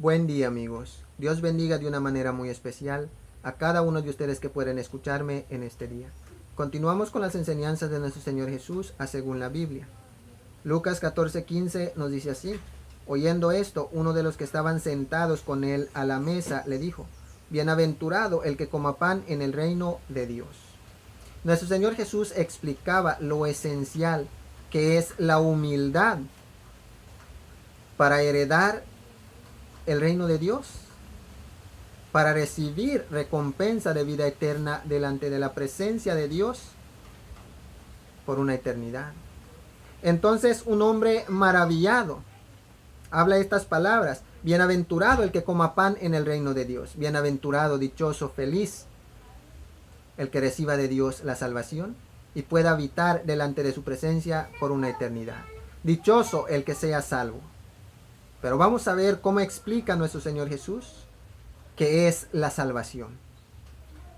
Buen día, amigos. Dios bendiga de una manera muy especial a cada uno de ustedes que pueden escucharme en este día. Continuamos con las enseñanzas de nuestro Señor Jesús según la Biblia. Lucas 14:15 nos dice así: oyendo esto, uno de los que estaban sentados con él a la mesa le dijo: bienaventurado el que coma pan en el reino de Dios. Nuestro Señor Jesús explicaba lo esencial que es la humildad para heredar el reino de Dios, para recibir recompensa de vida eterna delante de la presencia de Dios por una eternidad. Entonces un hombre maravillado habla estas palabras: bienaventurado el que coma pan en el reino de Dios. Bienaventurado, dichoso, feliz el que reciba de Dios la salvación y pueda habitar delante de su presencia por una eternidad. Dichoso el que sea salvo. Pero vamos a ver cómo explica nuestro Señor Jesús qué es la salvación.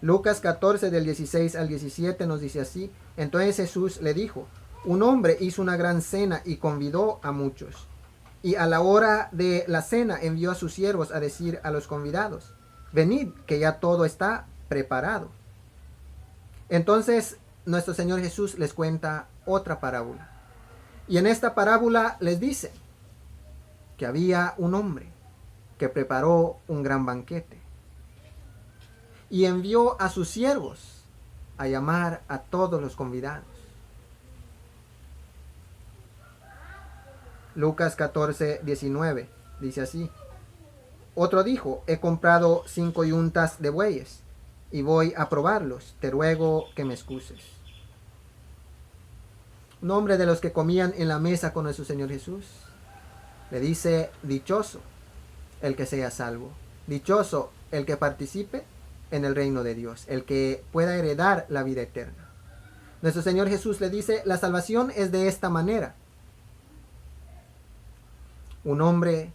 Lucas 14 del 16 al 17 nos dice así: entonces Jesús le dijo: un hombre hizo una gran cena y convidó a muchos. Y a la hora de la cena envió a sus siervos a decir a los convidados: venid, que ya todo está preparado. Entonces nuestro Señor Jesús les cuenta otra parábola. Y en esta parábola les dice que había un hombre que preparó un gran banquete y envió a sus siervos a llamar a todos los convidados. Lucas 14:19 dice así: otro dijo: he comprado 5 yuntas de bueyes y voy a probarlos, te ruego que me excuses. Un hombre de los que comían en la mesa con nuestro Señor Jesús le dice: dichoso el que sea salvo, dichoso el que participe en el reino de Dios, el que pueda heredar la vida eterna. Nuestro Señor Jesús le dice: la salvación es de esta manera. Un hombre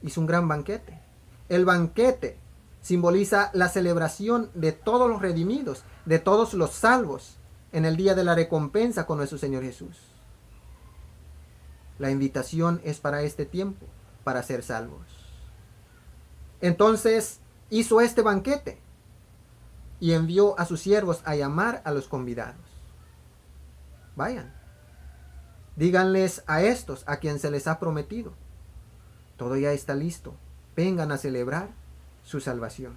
hizo un gran banquete. El banquete simboliza la celebración de todos los redimidos, de todos los salvos, en el día de la recompensa con nuestro Señor Jesús. La invitación es para este tiempo, para ser salvos. Entonces hizo este banquete y envió a sus siervos a llamar a los convidados. Vayan, díganles a estos a quien se les ha prometido: todo ya está listo, vengan a celebrar su salvación.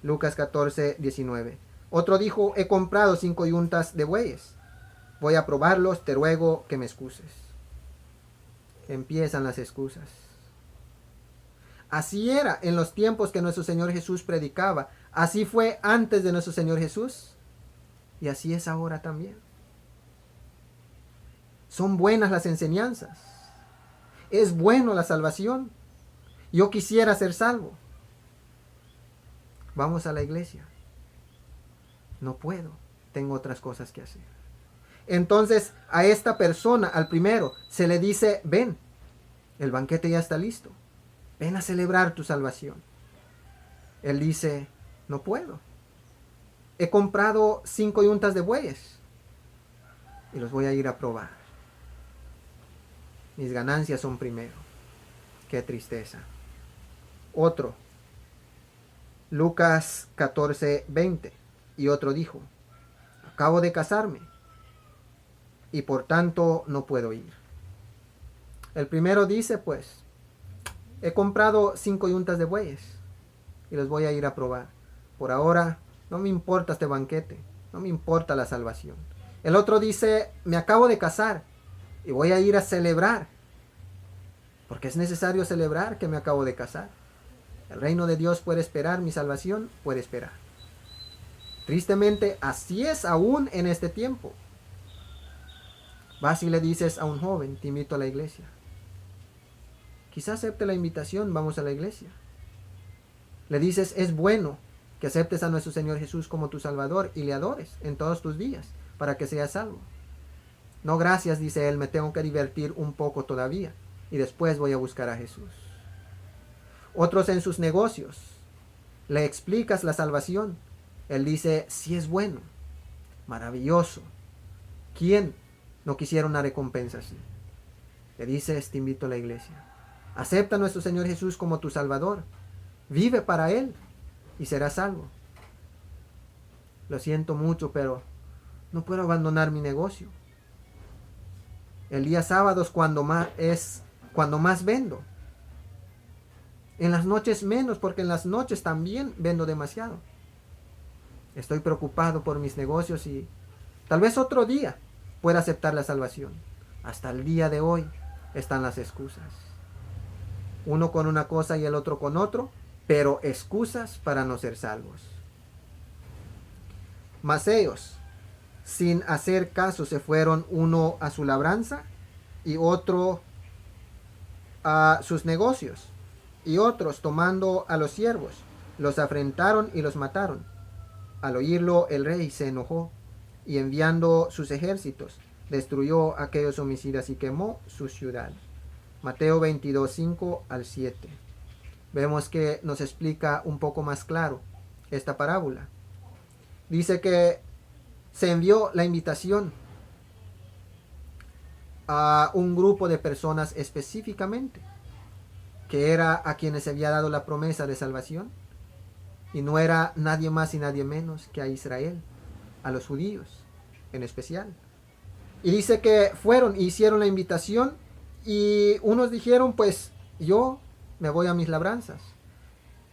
Lucas 14:19. Otro dijo: he comprado 5 yuntas de bueyes, voy a probarlos, te ruego que me excuses. Empiezan las excusas. Así era en los tiempos que nuestro Señor Jesús predicaba, así fue antes de nuestro Señor Jesús y así es ahora también. Son buenas las enseñanzas, es bueno la salvación. Yo quisiera ser salvo. Vamos a la iglesia. No puedo, tengo otras cosas que hacer. Entonces a esta persona, al primero, se le dice: ven, el banquete ya está listo, ven a celebrar tu salvación. Él dice: no puedo, he comprado 5 yuntas de bueyes y los voy a ir a probar. Mis ganancias son primero. Qué tristeza. Otro, Lucas 14:20. Y otro dijo: acabo de casarme y por tanto no puedo ir. El primero dice: pues, he comprado 5 yuntas de bueyes y los voy a ir a probar. Por ahora no me importa este banquete, no me importa la salvación. El otro dice: me acabo de casar y voy a ir a celebrar, porque es necesario celebrar que me acabo de casar. El reino de Dios puede esperar, mi salvación puede esperar. Tristemente, así es aún en este tiempo. Vas y le dices a un joven: te invito a la iglesia. Quizás acepte la invitación, vamos a la iglesia. Le dices: es bueno que aceptes a nuestro Señor Jesús como tu Salvador y le adores en todos tus días para que seas salvo. No, gracias, dice él, me tengo que divertir un poco todavía y después voy a buscar a Jesús. Otros en sus negocios, le explicas la salvación. Él dice: sí, es bueno, maravilloso. ¿Quién no quisiera una recompensa así? Le dices: te invito a la iglesia. Acepta a nuestro Señor Jesús como tu Salvador. Vive para Él y serás salvo. Lo siento mucho, pero no puedo abandonar mi negocio. El día sábado es cuando más vendo. En las noches menos, porque en las noches también vendo demasiado. Estoy preocupado por mis negocios y tal vez otro día pueda aceptar la salvación. Hasta el día de hoy están las excusas. Uno con una cosa y el otro con otro, pero excusas para no ser salvos. Mas ellos, sin hacer caso, se fueron, uno a su labranza y otro a sus negocios. Y otros, tomando a los siervos, los afrentaron y los mataron. Al oírlo, el rey se enojó y, enviando sus ejércitos, destruyó a aquellos homicidas y quemó su ciudad. Mateo 22, 5 al 7. Vemos que nos explica un poco más claro esta parábola. Dice que se envió la invitación a un grupo de personas específicamente, que era a quienes se había dado la promesa de salvación, y no era nadie más y nadie menos que a Israel, a los judíos en especial. Y dice que fueron e hicieron la invitación, y unos dijeron, pues yo me voy a mis labranzas,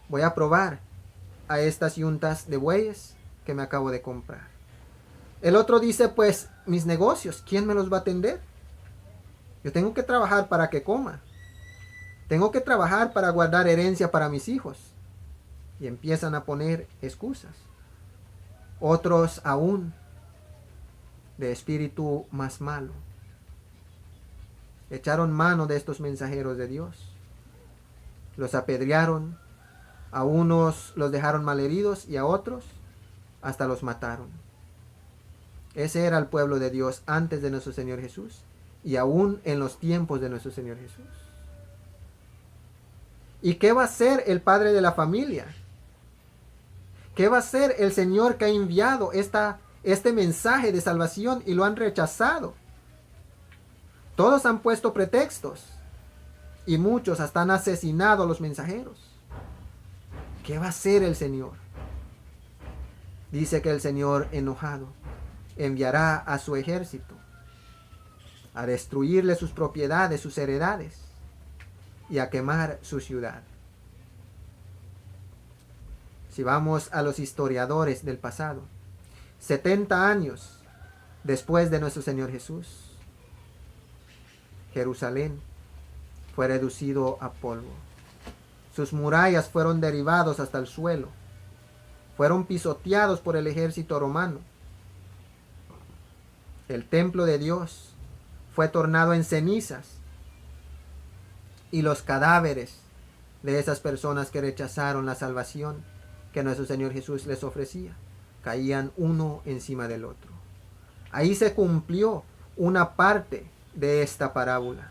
voy a probar a estas yuntas de bueyes que me acabo de comprar. El otro dice, pues mis negocios, ¿quién me los va a atender? Yo tengo que trabajar para que coma. Tengo que trabajar para guardar herencia para mis hijos. Y empiezan a poner excusas. Otros aún de espíritu más malo echaron mano de estos mensajeros de Dios. Los apedrearon, a unos los dejaron malheridos y a otros hasta los mataron. Ese era el pueblo de Dios antes de nuestro Señor Jesús y aún en los tiempos de nuestro Señor Jesús. ¿Y qué va a hacer el padre de la familia? ¿Qué va a hacer el Señor que ha enviado este mensaje de salvación y lo han rechazado? Todos han puesto pretextos y muchos hasta han asesinado a los mensajeros. ¿Qué va a hacer el Señor? Dice que el Señor, enojado, enviará a su ejército a destruirle sus propiedades, sus heredades, y a quemar su ciudad. Si vamos a los historiadores del pasado, 70 años después de nuestro Señor Jesús, Jerusalén fue reducido a polvo. Sus murallas fueron derribados hasta el suelo. Fueron pisoteados por el ejército romano. El templo de Dios fue tornado en cenizas. Y los cadáveres de esas personas que rechazaron la salvación que nuestro Señor Jesús les ofrecía caían uno encima del otro. Ahí se cumplió una parte de esta parábola,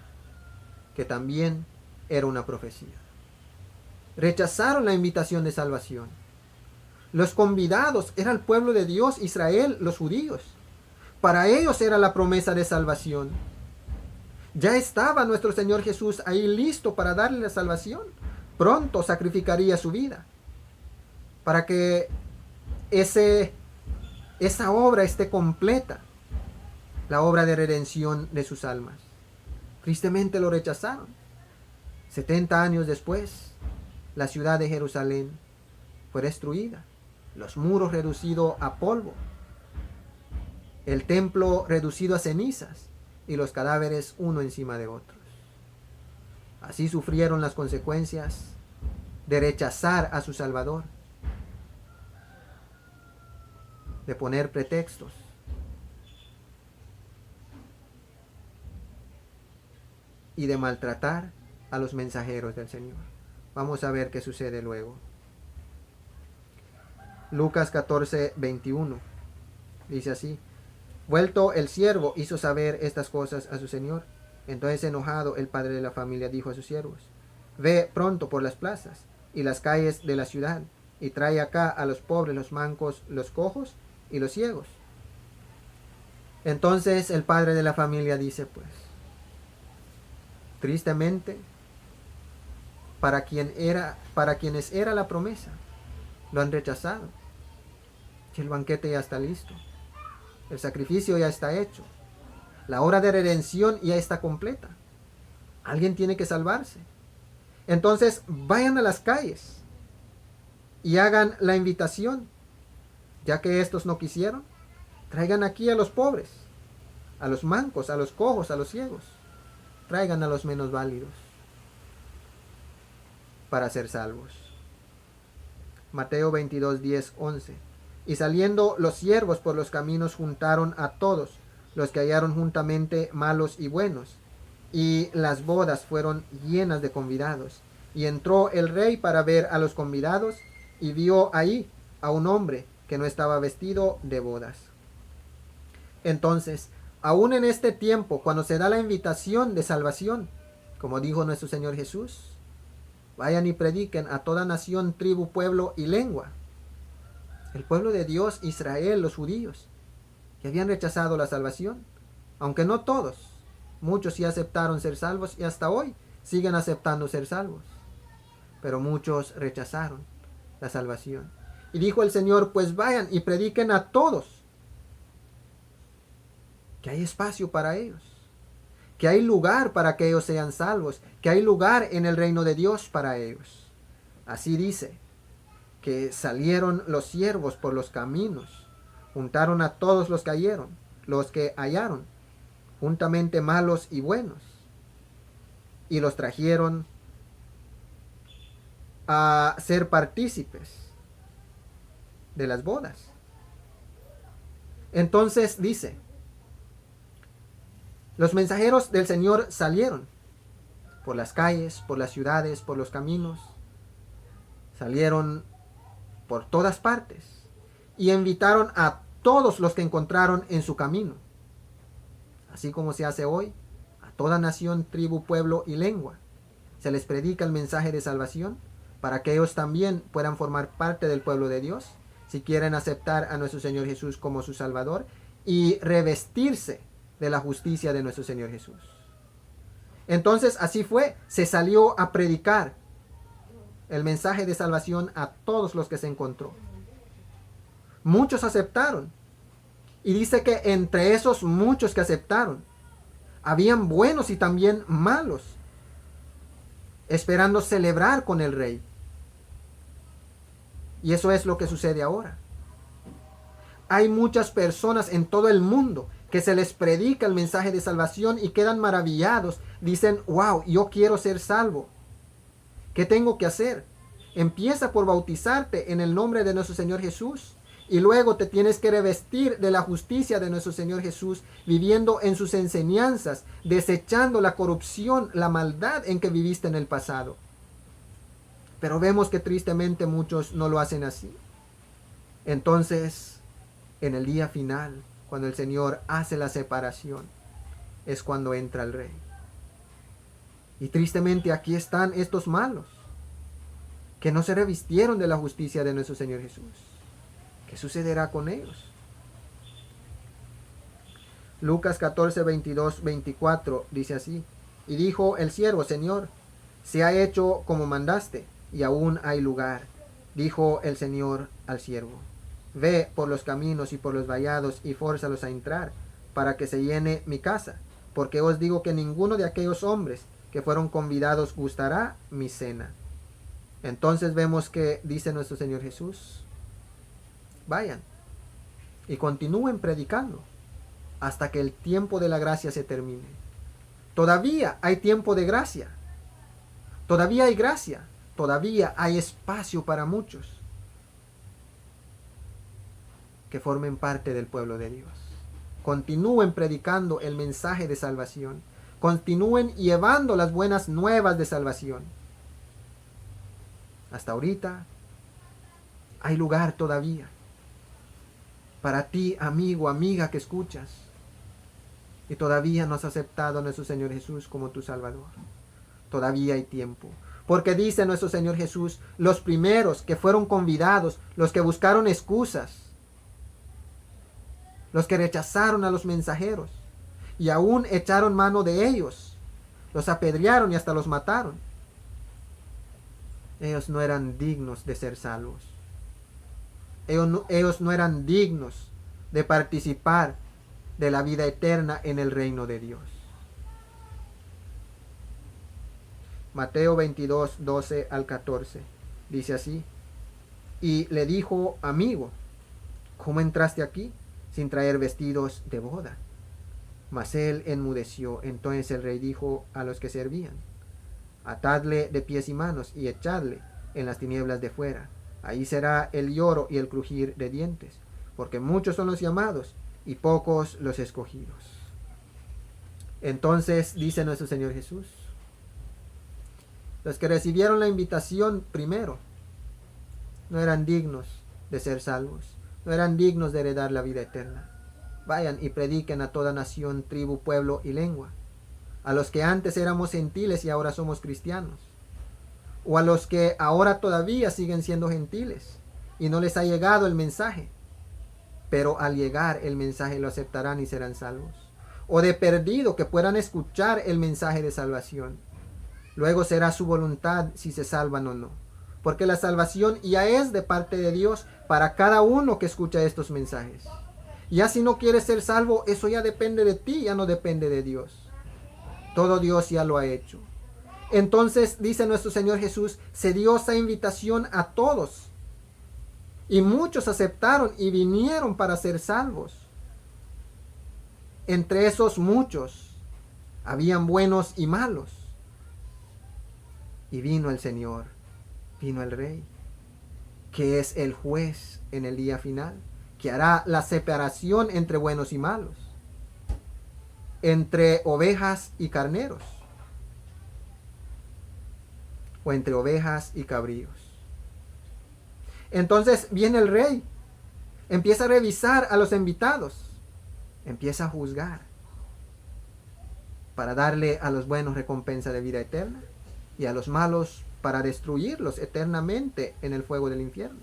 que también era una profecía. Rechazaron la invitación de salvación. Los convidados era el pueblo de Dios, Israel, los judíos. Para ellos era la promesa de salvación. Ya estaba nuestro Señor Jesús ahí listo para darle la salvación. Pronto sacrificaría su vida para que esa obra esté completa, la obra de redención de sus almas. Tristemente lo rechazaron. 70 años después, la ciudad de Jerusalén fue destruida, los muros reducidos a polvo, el templo reducido a cenizas y los cadáveres uno encima de otros. Así sufrieron las consecuencias de rechazar a su Salvador, de poner pretextos, y de maltratar a los mensajeros del Señor. Vamos a ver qué sucede luego. Lucas 14, 21. Dice así: Vuelto el siervo hizo saber estas cosas a su señor. Entonces, enojado, el padre de la familia dijo a sus siervos: Ve pronto por las plazas y las calles de la ciudad, y trae acá a los pobres, los mancos, los cojos y los ciegos. Entonces el padre de la familia dice, pues, tristemente, para quienes era la promesa, lo han rechazado. Y el banquete ya está listo. El sacrificio ya está hecho. La obra de redención ya está completa. Alguien tiene que salvarse. Entonces, vayan a las calles y hagan la invitación. Ya que estos no quisieron, traigan aquí a los pobres, a los mancos, a los cojos, a los ciegos. Traigan a los menos válidos para ser salvos. Mateo 22, 10, 11. Y saliendo los siervos por los caminos juntaron a todos los que hallaron juntamente, malos y buenos. Y las bodas fueron llenas de convidados. Y entró el rey para ver a los convidados y vio ahí a un hombre que no estaba vestido de bodas. Entonces, aún en este tiempo, cuando se da la invitación de salvación, como dijo nuestro Señor Jesús, vayan y prediquen a toda nación, tribu, pueblo y lengua. El pueblo de Dios, Israel, los judíos, que habían rechazado la salvación, aunque no todos, muchos sí aceptaron ser salvos y hasta hoy siguen aceptando ser salvos, pero muchos rechazaron la salvación. Y dijo el Señor, pues vayan y prediquen a todos que hay espacio para ellos, que hay lugar para que ellos sean salvos, que hay lugar en el reino de Dios para ellos. Así dice, que salieron los siervos por los caminos, juntaron a todos los que hallaron, juntamente malos y buenos, y los trajeron a ser partícipes de las bodas. Entonces dice, los mensajeros del Señor salieron por las calles, por las ciudades, por los caminos, salieron por todas partes y invitaron a todos los que encontraron en su camino, así como se hace hoy, a toda nación, tribu, pueblo y lengua. Se les predica el mensaje de salvación para que ellos también puedan formar parte del pueblo de Dios, si quieren aceptar a nuestro Señor Jesús como su Salvador y revestirse de la justicia de nuestro Señor Jesús. Entonces así fue, se salió a predicar el mensaje de salvación a todos los que se encontró. Muchos aceptaron. Y dice que entre esos muchos que aceptaron, habían buenos y también malos, esperando celebrar con el rey. Y eso es lo que sucede ahora. Hay muchas personas en todo el mundo que se les predica el mensaje de salvación y quedan maravillados. Dicen, wow, yo quiero ser salvo. ¿Qué tengo que hacer? Empieza por bautizarte en el nombre de nuestro Señor Jesús. Y luego te tienes que revestir de la justicia de nuestro Señor Jesús, viviendo en sus enseñanzas, desechando la corrupción, la maldad en que viviste en el pasado. Pero vemos que tristemente muchos no lo hacen así. Entonces, en el día final, cuando el Señor hace la separación, es cuando entra el Rey. Y tristemente aquí están estos malos, que no se revistieron de la justicia de nuestro Señor Jesús. ¿Qué sucederá con ellos? Lucas 14, 22, 24 dice así. Y dijo el siervo, Señor, se ha hecho como mandaste, y aún hay lugar. Dijo el Señor al siervo, ve por los caminos y por los vallados y fórzalos a entrar, para que se llene mi casa, porque os digo que ninguno de aquellos hombres que fueron convidados gustará mi cena. Entonces vemos que dice nuestro Señor Jesús, vayan y continúen predicando hasta que el tiempo de la gracia se termine. Todavía hay tiempo de gracia. Todavía hay gracia. Todavía hay espacio para muchos que formen parte del pueblo de Dios. Continúen predicando el mensaje de salvación. Continúen llevando las buenas nuevas de salvación. Hasta ahorita hay lugar todavía para ti, amigo, amiga que escuchas, y todavía no has aceptado a nuestro Señor Jesús como tu Salvador. Todavía hay tiempo. Porque dice nuestro Señor Jesús, los primeros que fueron convidados, los que buscaron excusas, los que rechazaron a los mensajeros, y aún echaron mano de ellos, los apedrearon y hasta los mataron. Ellos no eran dignos de ser salvos. Ellos no eran dignos de participar de la vida eterna en el reino de Dios. Mateo 22, 12 al 14. Dice así: y le dijo: amigo, ¿cómo entraste aquí sin traer vestidos de boda? Mas él enmudeció. Entonces el rey dijo a los que servían: atadle de pies y manos y echadle en las tinieblas de fuera. Ahí será el lloro y el crujir de dientes, porque muchos son los llamados y pocos los escogidos. Entonces dice nuestro Señor Jesús: los que recibieron la invitación primero no eran dignos de ser salvos, no eran dignos de heredar la vida eterna. Vayan y prediquen a toda nación, tribu, pueblo y lengua. A los que antes éramos gentiles y ahora somos cristianos. O a los que ahora todavía siguen siendo gentiles y no les ha llegado el mensaje, pero al llegar el mensaje lo aceptarán y serán salvos. O de perdido que puedan escuchar el mensaje de salvación. Luego será su voluntad si se salvan o no. Porque la salvación ya es de parte de Dios para cada uno que escucha estos mensajes. Ya si no quieres ser salvo, eso ya depende de ti, ya no depende de Dios. Todo Dios ya lo ha hecho. Entonces, dice nuestro Señor Jesús, se dio esa invitación a todos. Y muchos aceptaron y vinieron para ser salvos. Entre esos muchos, habían buenos y malos. Y vino el Señor, vino el Rey, que es el juez en el día final, que hará la separación entre buenos y malos, entre ovejas y carneros, o entre ovejas y cabríos. Entonces viene el Rey, empieza a revisar a los invitados, empieza a juzgar, para darle a los buenos recompensa de vida eterna, y a los malos para destruirlos eternamente en el fuego del infierno.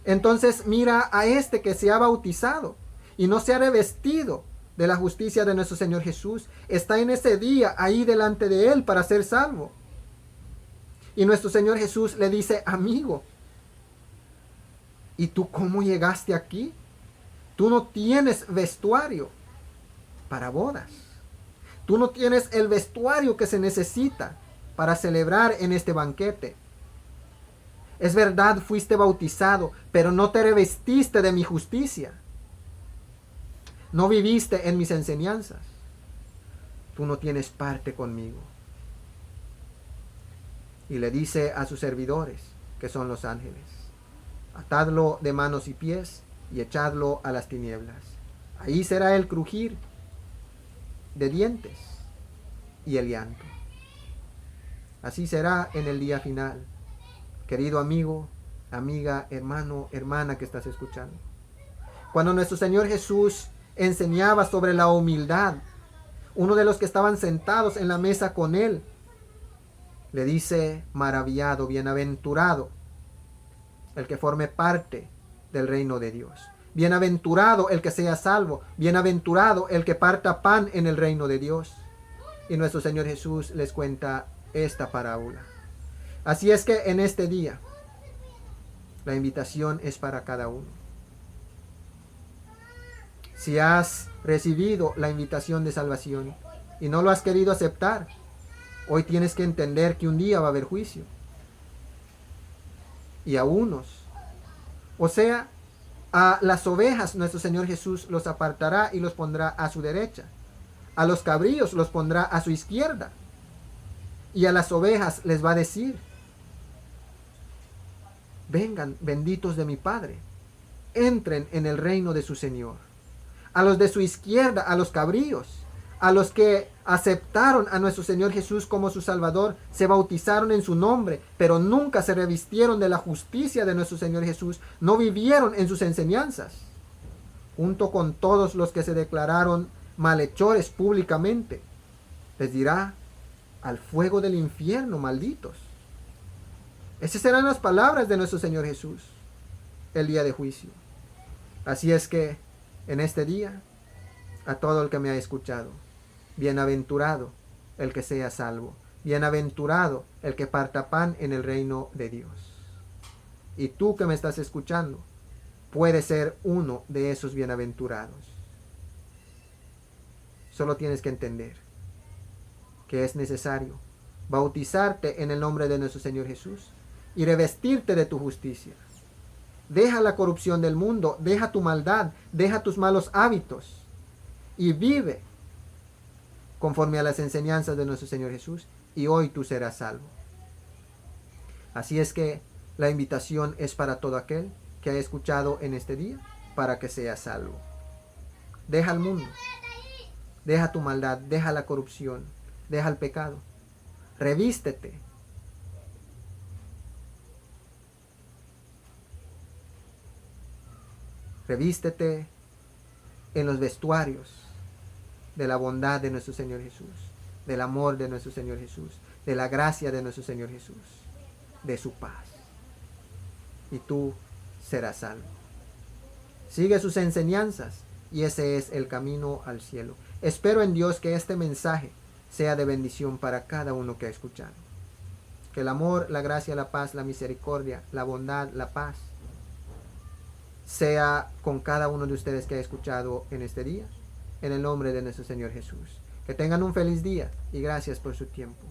Entonces mira a este que se ha bautizado y no se ha revestido de la justicia de nuestro Señor Jesús. Está en ese día ahí delante de él para ser salvo. Y nuestro Señor Jesús le dice: amigo, ¿y tú cómo llegaste aquí? Tú no tienes vestuario para bodas. Tú no tienes el vestuario que se necesita para celebrar en este banquete. Es verdad, fuiste bautizado, pero no te revestiste de mi justicia. No viviste en mis enseñanzas. Tú no tienes parte conmigo. Y le dice a sus servidores, que son los ángeles: atadlo de manos y pies y echadlo a las tinieblas. Ahí será el crujir de dientes y el llanto. Así será en el día final. Querido amigo, amiga, hermano, hermana que estás escuchando. Cuando nuestro Señor Jesús enseñaba sobre la humildad, uno de los que estaban sentados en la mesa con él le dice maravillado, bienaventurado el que forme parte del reino de Dios. Bienaventurado el que sea salvo. Bienaventurado el que parta pan en el reino de Dios. Y nuestro Señor Jesús les cuenta esta parábola. Así es que en este día, la invitación es para cada uno. Si has recibido la invitación de salvación y no lo has querido aceptar, hoy tienes que entender que un día va a haber juicio. Y a unos, o sea, a las ovejas nuestro Señor Jesús los apartará y los pondrá a su derecha. A los cabríos los pondrá a su izquierda. Y a las ovejas les va a decir: vengan, benditos de mi Padre, entren en el reino de su Señor. A los de su izquierda, a los cabríos, a los que aceptaron a nuestro Señor Jesús como su Salvador, se bautizaron en su nombre, pero nunca se revistieron de la justicia de nuestro Señor Jesús, no vivieron en sus enseñanzas, junto con todos los que se declararon malhechores públicamente, les dirá: al fuego del infierno, malditos. Esas serán las palabras de nuestro Señor Jesús el día de juicio. Así es que en este día, a todo el que me ha escuchado, bienaventurado el que sea salvo, Bienaventurado el que parta pan en el reino de Dios. Y tú que me estás escuchando, puedes ser uno de esos bienaventurados. Solo tienes que entender que es necesario bautizarte en el nombre de nuestro Señor Jesús y revestirte de tu justicia. Deja la corrupción del mundo, deja tu maldad, deja tus malos hábitos y vive conforme a las enseñanzas de nuestro Señor Jesús, y hoy tú serás salvo. Así es que la invitación es para todo aquel que ha escuchado en este día, para que sea salvo. Deja el mundo, deja tu maldad, deja la corrupción, deja el pecado, revístete. Revístete en los vestuarios de la bondad de nuestro Señor Jesús, del amor de nuestro Señor Jesús, de la gracia de nuestro Señor Jesús, de su paz. Y tú serás salvo. Sigue sus enseñanzas y ese es el camino al cielo. Espero en Dios que este mensaje sea de bendición para cada uno que ha escuchado. Que el amor, la gracia, la paz, la misericordia, la bondad, la paz sea con cada uno de ustedes que ha escuchado en este día, en el nombre de nuestro Señor Jesús. Que tengan un feliz día y gracias por su tiempo.